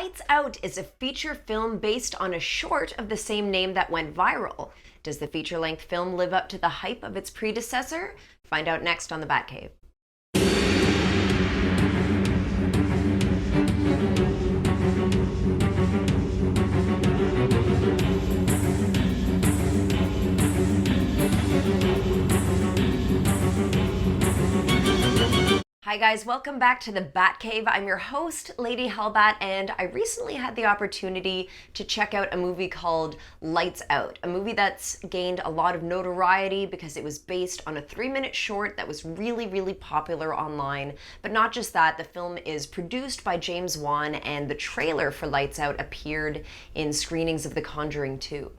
Lights Out is a feature film based on a short of the same name that went viral. Does the feature-length film live up to the hype of its predecessor? Find out next on The Batcave. Hi guys, welcome back to the Batcave. I'm your host, Lady Hellbat, and I recently had the opportunity to check out a movie called Lights Out, a movie that's gained a lot of notoriety because it was based on a 3-minute short that was really popular online. But not just that, the film is produced by James Wan, and the trailer for Lights Out appeared in screenings of The Conjuring 2.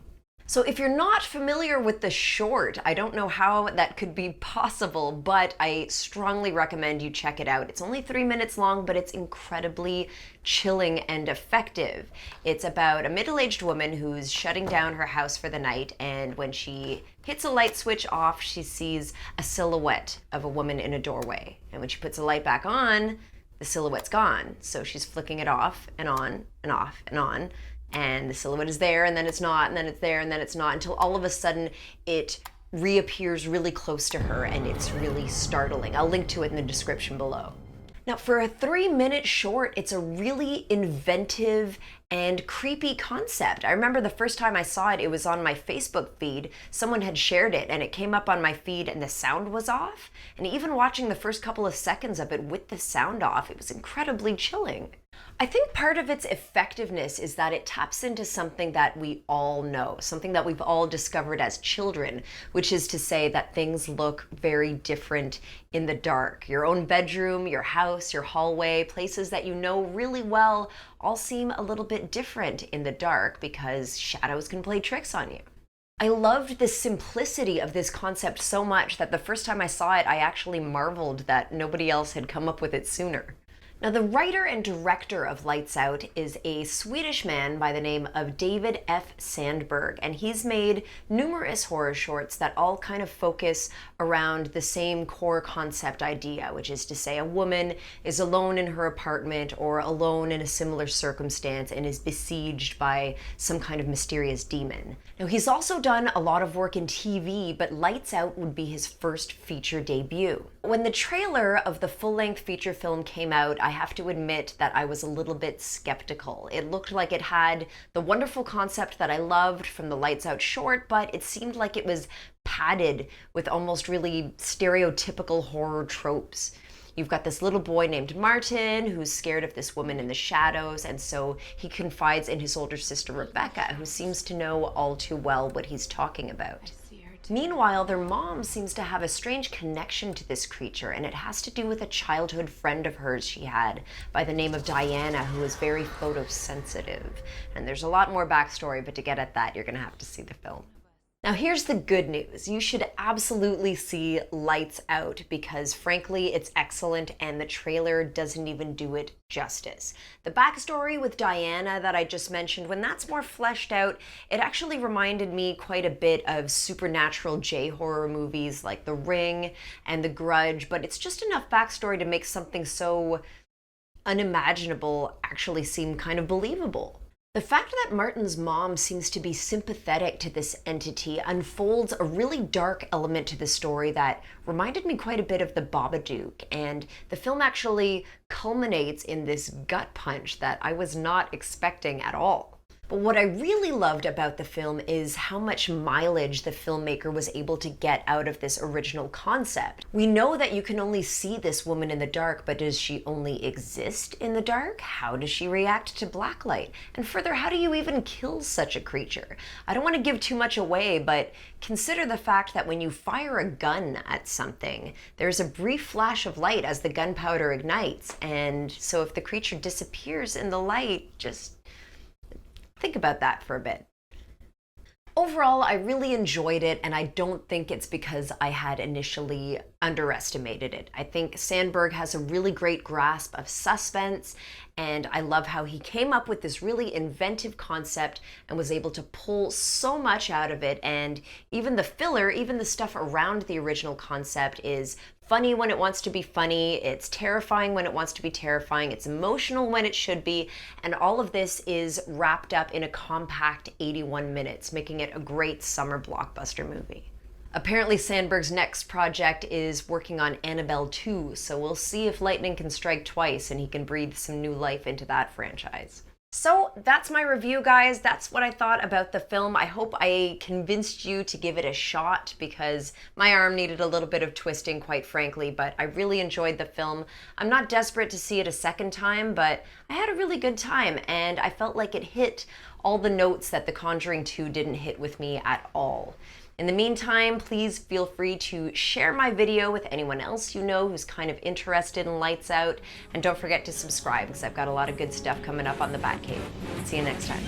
So if you're not familiar with the short, I don't know how that could be possible, but I strongly recommend you check it out. It's only 3 minutes long, but it's incredibly chilling and effective. It's about a middle-aged woman who's shutting down her house for the night, and when she hits a light switch off, she sees a silhouette of a woman in a doorway. And when she puts the light back on, the silhouette's gone. So she's flicking it off and on and off and on. And the silhouette is there, and then it's not, and then it's there, and then it's not, until all of a sudden it reappears really close to her, and it's really startling. I'll link to it in the description below. Now, for a 3-minute short, it's a really inventive and creepy concept. I remember the first time I saw it, it was on my Facebook feed. Someone had shared it, and it came up on my feed, and the sound was off. And even watching the first couple of seconds of it with the sound off, it was incredibly chilling. I think part of its effectiveness is that it taps into something that we all know, something that we've all discovered as children, which is to say that things look very different in the dark. Your own bedroom, your house, your hallway, places that you know really well all seem a little bit different in the dark because shadows can play tricks on you. I loved the simplicity of this concept so much that the first time I saw it, I actually marveled that nobody else had come up with it sooner. Now, the writer and director of Lights Out is a Swedish man by the name of David F. Sandberg, and he's made numerous horror shorts that all kind of focus around the same core concept idea, which is to say a woman is alone in her apartment or alone in a similar circumstance and is besieged by some kind of mysterious demon. Now, he's also done a lot of work in TV, but Lights Out would be his first feature debut. When the trailer of the full-length feature film came out, I have to admit that I was a little bit skeptical. It looked like it had the wonderful concept that I loved from the Lights Out short, but it seemed like it was padded with almost really stereotypical horror tropes. You've got this little boy named Martin who's scared of this woman in the shadows, and so he confides in his older sister Rebecca, who seems to know all too well what he's talking about. Meanwhile, their mom seems to have a strange connection to this creature, and it has to do with a childhood friend of hers she had by the name of Diana, who is very photosensitive. And there's a lot more backstory, but to get at that, you're gonna have to see the film. Now, here's the good news. You should absolutely see Lights Out because, frankly, it's excellent and the trailer doesn't even do it justice. The backstory with Diana that I just mentioned, when that's more fleshed out, it actually reminded me quite a bit of supernatural J-horror movies like The Ring and The Grudge, but it's just enough backstory to make something so unimaginable actually seem kind of believable. The fact that Martin's mom seems to be sympathetic to this entity unfolds a really dark element to the story that reminded me quite a bit of The Babadook, and the film actually culminates in this gut punch that I was not expecting at all. But what I really loved about the film is how much mileage the filmmaker was able to get out of this original concept. We know that you can only see this woman in the dark, but does she only exist in the dark? How does she react to blacklight? And further, how do you even kill such a creature? I don't want to give too much away, but consider the fact that when you fire a gun at something, there's a brief flash of light as the gunpowder ignites, and so if the creature disappears in the light, just think about that for a bit. Overall, I really enjoyed it, and I don't think it's because I had initially underestimated it. I think Sandberg has a really great grasp of suspense, and I love how he came up with this really inventive concept and was able to pull so much out of it. And even the filler, even the stuff around the original concept, is funny when it wants to be funny, it's terrifying when it wants to be terrifying, it's emotional when it should be, and all of this is wrapped up in a compact 81 minutes, making it a great summer blockbuster movie. Apparently Sandberg's next project is working on Annabelle 2, so we'll see if lightning can strike twice and he can breathe some new life into that franchise. So that's my review, guys. That's what I thought about the film. I hope I convinced you to give it a shot, because my arm needed a little bit of twisting, quite frankly, but I really enjoyed the film. I'm not desperate to see it a second time, but I had a really good time, and I felt like it hit all the notes that The Conjuring 2 didn't hit with me at all. In the meantime, please feel free to share my video with anyone else you know who's kind of interested in Lights Out, and don't forget to subscribe, because I've got a lot of good stuff coming up on the Batcave. See you next time.